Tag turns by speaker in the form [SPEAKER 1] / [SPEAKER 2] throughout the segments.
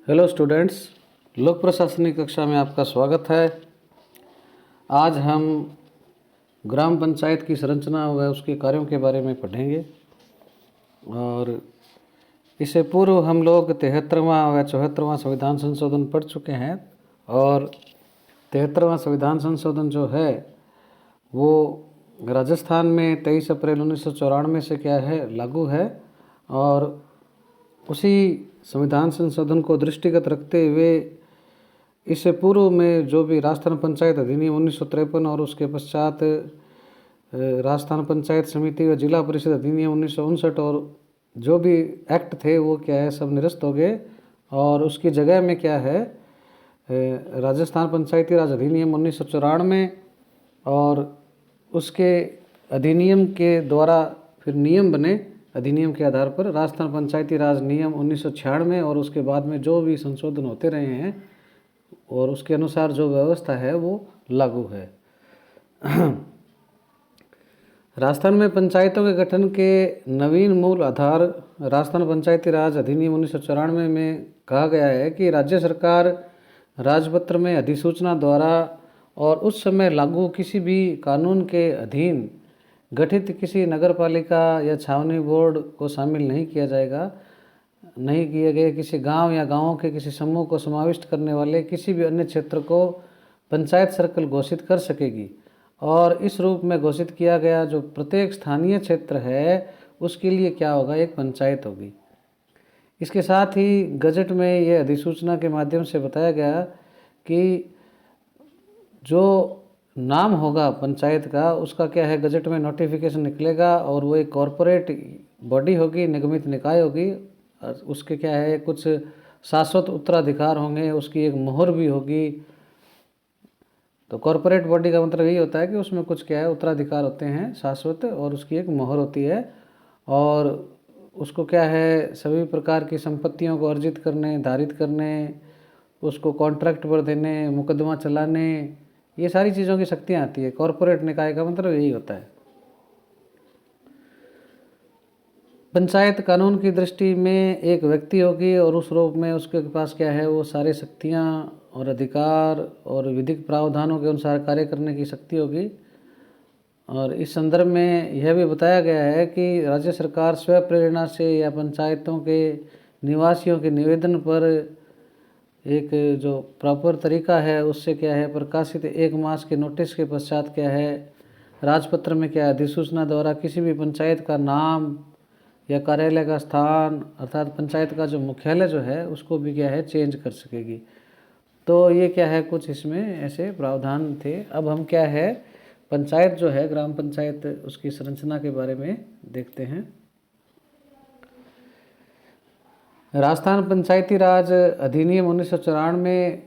[SPEAKER 1] Hello students, लोक प्रशासनिक कक्षा में आपका स्वागत है। आज हम ग्राम पंचायत की संरचना व उसके कार्यों के बारे में पढ़ेंगे। और इससे पूर्व हम लोग 73वां व 74वां संविधान संशोधन पढ़ चुके हैं। और 73वां संविधान संशोधन जो है वो राजस्थान में 23 अप्रैल 1994 से क्या है लागू है। और उसी संविधान संशोधन को दृष्टिगत रखते हुए इससे पूर्व में जो भी राजस्थान पंचायत अधिनियम 1953 और उसके पश्चात राजस्थान पंचायत समिति व जिला परिषद अधिनियम 1959 और जो भी एक्ट थे वो क्या है सब निरस्त हो गए। और उसकी जगह में क्या है राजस्थान पंचायती राज अधिनियम 1994 और उसके अधिनियम के द्वारा फिर नियम बने। अधिनियम के आधार पर राजस्थान पंचायती राज नियम 1996 और उसके बाद में जो भी संशोधन होते रहे हैं और उसके अनुसार जो व्यवस्था है वो लागू है। राजस्थान में पंचायतों के गठन के नवीन मूल आधार राजस्थान पंचायती राज अधिनियम 1994 में कहा गया है कि राज्य सरकार राजपत्र में अधिसूचना द्वारा और उस समय लागू किसी भी कानून के अधीन गठित किसी नगरपालिका या छावनी बोर्ड को शामिल नहीं किया जाएगा। नहीं किए गए किसी गांव या गांवों के किसी समूह को समाविष्ट करने वाले किसी भी अन्य क्षेत्र को पंचायत सर्कल घोषित कर सकेगी। और इस रूप में घोषित किया गया जो प्रत्येक स्थानीय क्षेत्र है उसके लिए क्या होगा, एक पंचायत होगी। इसके साथ ही गजट में यह अधिसूचना के माध्यम से बताया गया कि जो नाम होगा पंचायत का उसका क्या है गजट में नोटिफिकेशन निकलेगा और वो एक कॉरपोरेट बॉडी होगी, निगमित निकाय होगी। उसके क्या है कुछ शाश्वत उत्तराधिकार होंगे, उसकी एक मोहर भी होगी। तो कॉरपोरेट बॉडी का मतलब यही होता है कि उसमें कुछ क्या है उत्तराधिकार होते हैं शाश्वत और उसकी एक मोहर होती है। और उसको क्या है सभी प्रकार की संपत्तियों को अर्जित करने, धारित करने, उसको कॉन्ट्रैक्ट पर देने, मुकदमा चलाने, ये सारी चीज़ों की शक्तियाँ आती है। कॉरपोरेट निकाय का मतलब यही होता है। पंचायत कानून की दृष्टि में एक व्यक्ति होगी और उस रूप में उसके पास क्या है वो सारी शक्तियाँ और अधिकार और विधिक प्रावधानों के अनुसार कार्य करने की शक्ति होगी। और इस संदर्भ में यह भी बताया गया है कि राज्य सरकार स्व प्रेरणा से या पंचायतों के निवासियों के निवेदन पर एक जो प्रॉपर तरीका है उससे क्या है प्रकाशित 1 मास के नोटिस के पश्चात क्या है राजपत्र में क्या अधिसूचना द्वारा किसी भी पंचायत का नाम या कार्यालय का स्थान अर्थात पंचायत का जो मुख्यालय जो है उसको भी क्या है चेंज कर सकेगी। तो ये क्या है कुछ इसमें ऐसे प्रावधान थे। अब हम क्या है पंचायत जो है ग्राम पंचायत उसकी संरचना के बारे में देखते हैं। राजस्थान पंचायती राज अधिनियम 1994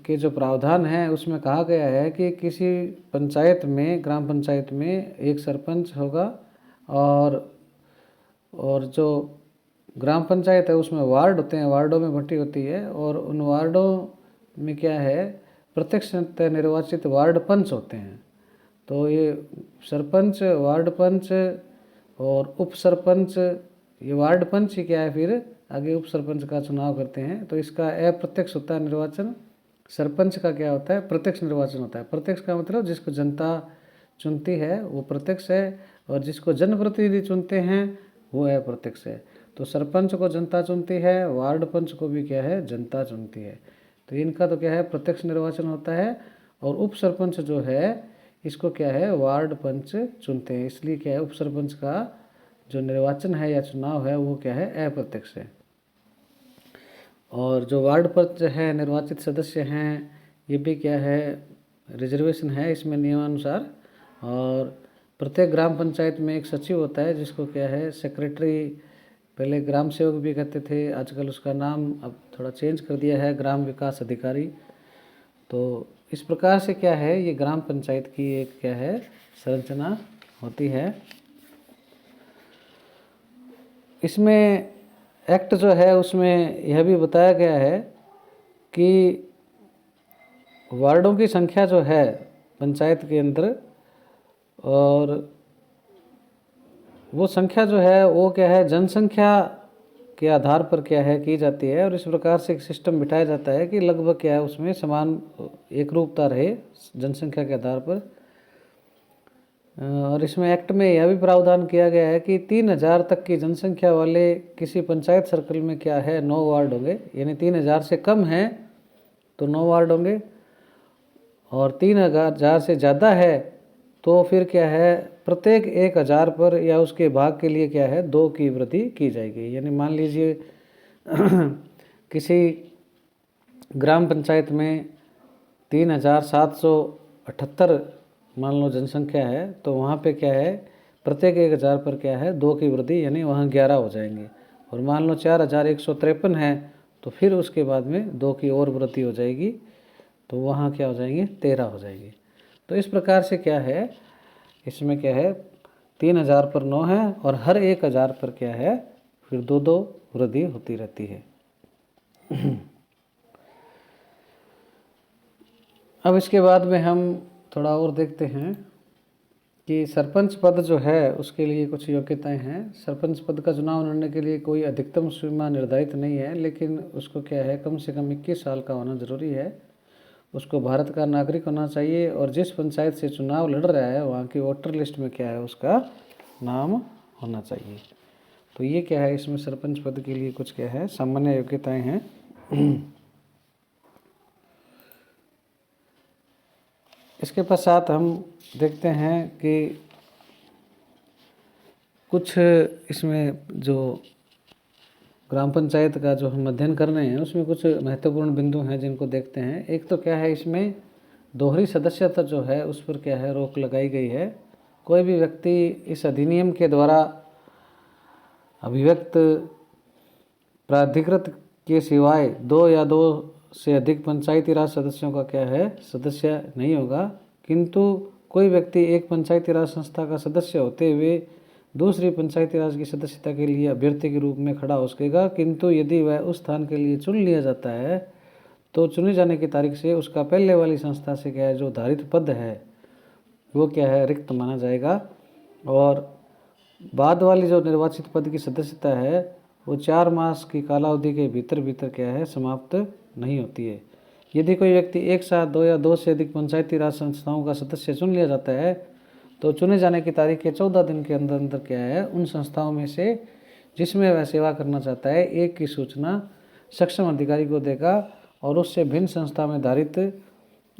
[SPEAKER 1] के जो प्रावधान हैं उसमें कहा गया है कि किसी पंचायत में ग्राम पंचायत में एक सरपंच होगा और जो ग्राम पंचायत है उसमें वार्ड होते हैं, वार्डों में बंटी होती है। और उन वार्डों में क्या है प्रत्यक्ष निर्वाचित वार्ड पंच होते हैं। तो ये सरपंच, वार्ड पंच और उप सरपंच, ये वार्ड पंच ही क्या है फिर आगे उप सरपंच का चुनाव करते हैं। तो इसका अप्रत्यक्ष होता है निर्वाचन। सरपंच का क्या होता है प्रत्यक्ष निर्वाचन होता है। प्रत्यक्ष का मतलब जिसको जनता चुनती है वो प्रत्यक्ष है और जिसको जनप्रतिनिधि चुनते हैं वो अप्रत्यक्ष है। तो सरपंच को जनता चुनती है, वार्ड पंच को भी क्या है जनता चुनती है। तो इनका तो क्या है प्रत्यक्ष निर्वाचन होता है। और उप सरपंच जो है इसको क्या है वार्ड पंच चुनते हैं। इसलिए क्या है उप सरपंच का जो निर्वाचन है या चुनाव है वो क्या है अप्रत्यक्ष है। और जो वार्ड पंच है निर्वाचित सदस्य हैं ये भी क्या है रिजर्वेशन है इसमें नियमानुसार। और प्रत्येक ग्राम पंचायत में एक सचिव होता है जिसको क्या है सेक्रेटरी, पहले ग्राम सेवक भी कहते थे, आजकल उसका नाम अब थोड़ा चेंज कर दिया है ग्राम विकास अधिकारी। तो इस प्रकार से क्या है ये ग्राम पंचायत की एक क्या है संरचना होती है। इसमें एक्ट जो है उसमें यह भी बताया गया है कि वार्डों की संख्या जो है पंचायत के अंदर और वो संख्या जो है वो क्या है जनसंख्या के आधार पर क्या है की जाती है, और इस प्रकार से एक सिस्टम बिठाया जाता है कि लगभग क्या है उसमें समान एकरूपता रहे जनसंख्या के आधार पर। और इसमें एक्ट में यह भी प्रावधान किया गया है कि 3000 तक की जनसंख्या वाले किसी पंचायत सर्कल में क्या है 9 वार्ड होंगे, यानी 3000 से कम है तो 9 वार्ड होंगे, और 3000 से ज़्यादा है तो फिर क्या है प्रत्येक 1000 पर या उसके भाग के लिए क्या है 2 की वृद्धि की जाएगी। यानी मान लीजिए किसी ग्राम पंचायत में 3778 मान लो जनसंख्या है, तो वहाँ पे क्या है प्रत्येक 1000 पर क्या है 2 की वृद्धि, यानी वहाँ 11 हो जाएंगे। और मान लो 4153 है तो फिर उसके बाद में 2 की और वृद्धि हो जाएगी, तो वहाँ क्या हो जाएंगे 13 हो जाएगी। तो इस प्रकार से क्या है इसमें क्या है 3000 पर 9 है, और हर 1000 पर क्या है फिर 2 वृद्धि होती रहती है। अब इसके बाद में हम थोड़ा और देखते हैं कि सरपंच पद जो है उसके लिए कुछ योग्यताएं हैं। सरपंच पद का चुनाव लड़ने के लिए कोई अधिकतम सीमा निर्धारित नहीं है, लेकिन उसको क्या है कम से कम 21 साल का होना जरूरी है। उसको भारत का नागरिक होना चाहिए, और जिस पंचायत से चुनाव लड़ रहा है वहाँ की वोटर लिस्ट में क्या है उसका नाम होना चाहिए। तो ये क्या है इसमें सरपंच पद के लिए कुछ क्या है सामान्य योग्यताएं हैं। इसके पश्चात हम देखते हैं कि कुछ इसमें जो ग्राम पंचायत का जो हम अध्ययन कर रहे हैं उसमें कुछ महत्वपूर्ण बिंदु हैं जिनको देखते हैं। एक तो क्या है इसमें दोहरी सदस्यता जो है उस पर क्या है रोक लगाई गई है। कोई भी व्यक्ति इस अधिनियम के द्वारा अभिव्यक्त प्राधिकृत के सिवाय 2 या 2 से अधिक पंचायती राज सदस्यों का क्या है सदस्य नहीं होगा, किंतु कोई व्यक्ति एक पंचायती राज संस्था का सदस्य होते हुए दूसरी पंचायती राज की सदस्यता के लिए अभ्यर्थी के रूप में खड़ा हो सकेगा, किंतु यदि वह उस स्थान के लिए चुन लिया जाता है तो चुने जाने की तारीख से उसका पहले वाली संस्था से क्या है जो धारित पद है वो क्या है रिक्त माना जाएगा, और बाद वाली जो निर्वाचित पद की सदस्यता है वो 4 मास की कालावधि के भीतर क्या है समाप्त नहीं होती है। यदि कोई व्यक्ति एक साथ 2 या 2 से अधिक पंचायती राज संस्थाओं का सदस्य चुन लिया जाता है तो चुने जाने की तारीख के 14 दिन के अंदर अंदर क्या है उन संस्थाओं में से जिसमें वह सेवा करना चाहता है एक की सूचना सक्षम अधिकारी को देगा, और उससे भिन्न संस्था में धारित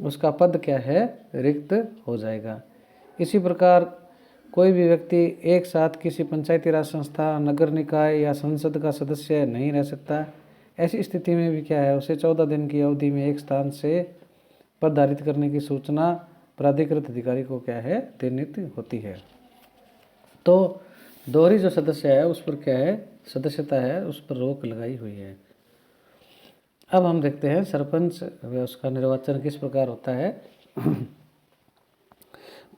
[SPEAKER 1] उसका पद क्या है रिक्त हो जाएगा। इसी प्रकार कोई भी व्यक्ति एक साथ किसी पंचायती राज संस्था, नगर निकाय या संसद का सदस्य नहीं रह सकता। ऐसी स्थिति में भी क्या है उसे 14 दिन की अवधि में एक स्थान से पद धारित करने की सूचना प्राधिकृत अधिकारी को क्या है देनी होती है। तो दोहरी जो सदस्य है उस पर क्या है सदस्यता है उस पर रोक लगाई हुई है। अब हम देखते हैं सरपंच उसका निर्वाचन किस प्रकार होता है।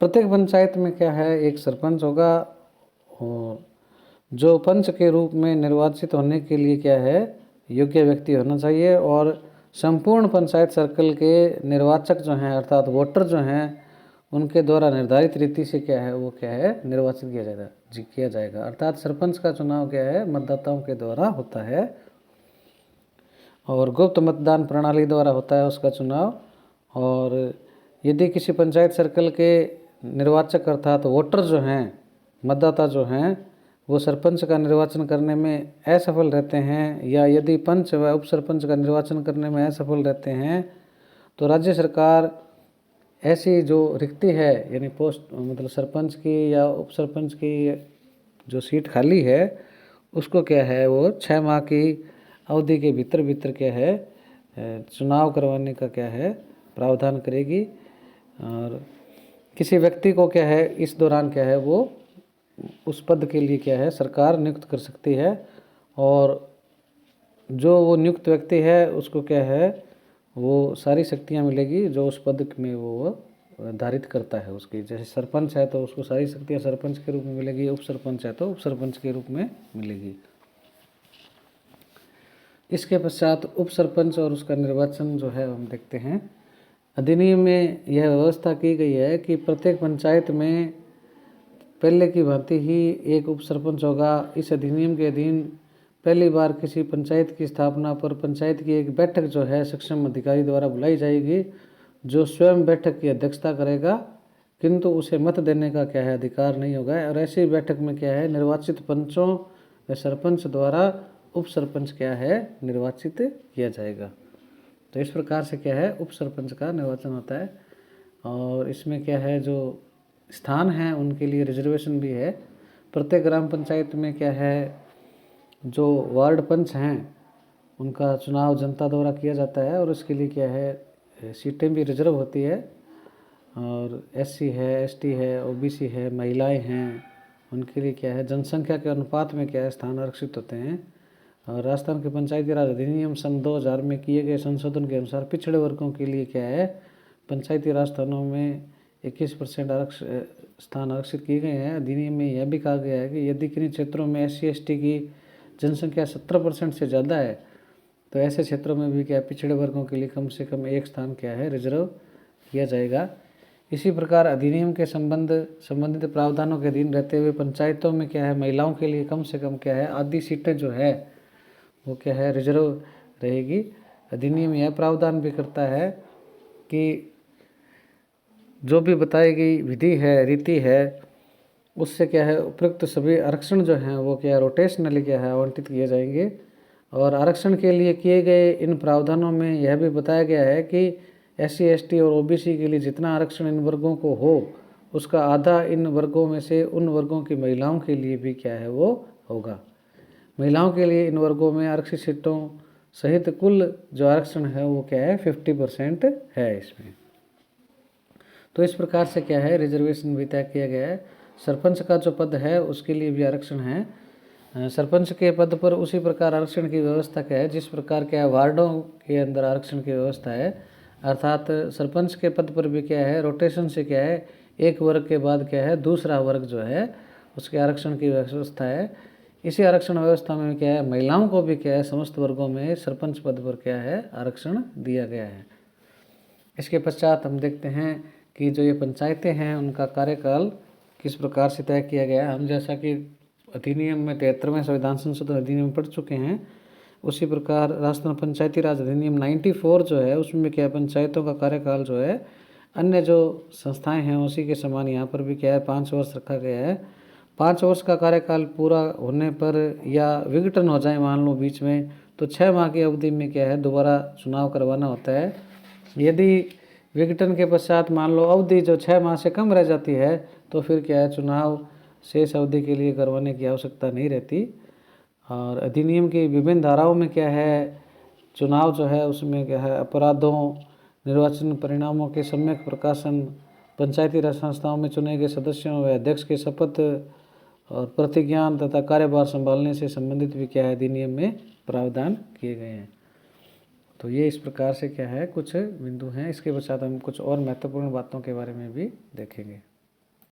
[SPEAKER 1] प्रत्येक पंचायत में क्या है एक सरपंच होगा, और जो पंच के रूप में निर्वाचित होने के लिए क्या है योग्य व्यक्ति होना चाहिए, और संपूर्ण पंचायत सर्कल के निर्वाचक जो हैं अर्थात वोटर जो हैं उनके द्वारा निर्धारित रीति से क्या है वो क्या है निर्वाचित किया जाएगा। अर्थात सरपंच का चुनाव क्या है मतदाताओं के द्वारा होता है, और गुप्त मतदान प्रणाली द्वारा होता है उसका चुनाव। और यदि किसी पंचायत सर्कल के निर्वाचक अर्थात वोटर जो हैं मतदाता जो हैं वो सरपंच का निर्वाचन करने में असफल रहते हैं, या यदि पंच व उप सरपंच का निर्वाचन करने में असफल रहते हैं तो राज्य सरकार ऐसी जो रिक्ति है यानी पोस्ट मतलब सरपंच की या उप सरपंच की जो सीट खाली है उसको क्या है वो 6 माह की अवधि के भीतर क्या है चुनाव करवाने का क्या है प्रावधान करेगी। और किसी व्यक्ति को क्या है इस दौरान क्या है वो उस पद के लिए क्या है सरकार नियुक्त कर सकती है, और जो वो नियुक्त व्यक्ति है उसको क्या है वो सारी शक्तियां मिलेगी जो उस पद में वो धारित करता है उसकी। जैसे सरपंच है तो उसको सारी शक्तियां सरपंच के रूप में मिलेगी, उप सरपंच है तो उप सरपंच के रूप में मिलेगी। इसके पश्चात उप सरपंच और उसका निर्वाचन जो है हम देखते हैं। अधिनियम में यह व्यवस्था की गई है कि प्रत्येक पंचायत में पहले की भांति ही एक उप सरपंच होगा। इस अधिनियम के अधीन पहली बार किसी पंचायत की स्थापना पर पंचायत की एक बैठक जो है सक्षम अधिकारी द्वारा बुलाई जाएगी, जो स्वयं बैठक की अध्यक्षता करेगा, किंतु उसे मत देने का क्या है अधिकार नहीं होगा। और ऐसी बैठक में क्या है निर्वाचित पंचों या सरपंच द्वारा उप सरपंच क्या है निर्वाचित किया जाएगा। तो इस प्रकार से क्या है उप सरपंच का निर्वाचन होता है। और इसमें क्या है जो स्थान हैं उनके लिए रिजर्वेशन भी है। प्रत्येक ग्राम पंचायत में क्या है जो वार्ड पंच हैं उनका चुनाव जनता द्वारा किया जाता है और उसके लिए क्या है सीटें भी रिजर्व होती है। और एससी है, एसटी है, ओबीसी है, महिलाएं हैं, उनके लिए क्या है जनसंख्या के अनुपात में क्या है स्थान आरक्षित होते हैं। और राजस्थान के पंचायती राज अधिनियम सन 2000 में किए गए संशोधन के अनुसार पिछड़े वर्गों के लिए क्या है पंचायती राज स्थानों में 21% स्थान आरक्षित किए गए हैं। अधिनियम में यह भी कहा गया है कि यदि किन्हीं क्षेत्रों में SC ST की जनसंख्या 70% से ज़्यादा है तो ऐसे क्षेत्रों में भी क्या है पिछड़े वर्गों के लिए कम से कम एक स्थान क्या है रिजर्व किया जाएगा। इसी प्रकार अधिनियम के संबंधित प्रावधानों के अधीन रहते हुए पंचायतों में क्या है महिलाओं के लिए कम से कम क्या है आधी सीटें जो है वो क्या है रिजर्व रहेगी। अधिनियम यह प्रावधान भी करता है कि जो भी बताई गई विधि है रीति है उससे क्या है उपयुक्त सभी आरक्षण जो हैं वो क्या रोटेशनली क्या है आवंटित किए जाएंगे। और आरक्षण के लिए किए गए इन प्रावधानों में यह भी बताया गया है कि SC ST और OBC के लिए जितना आरक्षण इन वर्गों को हो उसका आधा इन वर्गों में से उन वर्गों की महिलाओं के लिए भी क्या है वो होगा। महिलाओं के लिए इन वर्गों में आरक्षित सीटों सहित कुल जो आरक्षण है वो क्या है 50% है इसमें। तो इस प्रकार से क्या है रिजर्वेशन भी तय किया गया है। सरपंच का जो पद है उसके लिए भी आरक्षण है। सरपंच के पद पर उसी प्रकार आरक्षण की व्यवस्था क्या है जिस प्रकार क्या है वार्डों के अंदर आरक्षण की व्यवस्था है। अर्थात सरपंच के पद पर भी क्या है रोटेशन से क्या है एक वर्ग के बाद क्या है दूसरा वर्ग जो है उसके आरक्षण की व्यवस्था है। इसी आरक्षण व्यवस्था में क्या है महिलाओं को भी क्या है समस्त वर्गों में सरपंच पद पर क्या है आरक्षण दिया गया है। इसके पश्चात हम देखते हैं कि जो ये पंचायतें हैं उनका कार्यकाल किस प्रकार से तय किया गया है। हम जैसा कि अधिनियम में 73वें संविधान संशोधन अधिनियम पढ़ चुके हैं उसी प्रकार राजस्थान पंचायती राज अधिनियम 94 जो है उसमें क्या पंचायतों का कार्यकाल जो है अन्य जो संस्थाएं हैं उसी के समान यहाँ पर भी क्या है 5 वर्ष रखा गया है। 5 वर्ष का कार्यकाल पूरा होने पर या विघटन हो जाए मान लो बीच में तो 6 माह की अवधि में क्या है दोबारा चुनाव करवाना होता है। यदि विघटन के पश्चात मान लो अवधि जो 6 माह से कम रह जाती है तो फिर क्या है चुनाव शेष अवधि के लिए करवाने की आवश्यकता नहीं रहती। और अधिनियम की विभिन्न धाराओं में क्या है चुनाव जो है उसमें क्या है अपराधों निर्वाचन परिणामों के सम्यक प्रकाशन पंचायती राज संस्थाओं में चुने गए सदस्यों व अध्यक्ष के शपथ और प्रतिज्ञान तथा कार्यभार संभालने से संबंधित भी क्या है अधिनियम में प्रावधान किए गए हैं। तो ये इस प्रकार से क्या है कुछ बिंदु हैं। इसके पश्चात हम कुछ और महत्वपूर्ण बातों के बारे में भी देखेंगे।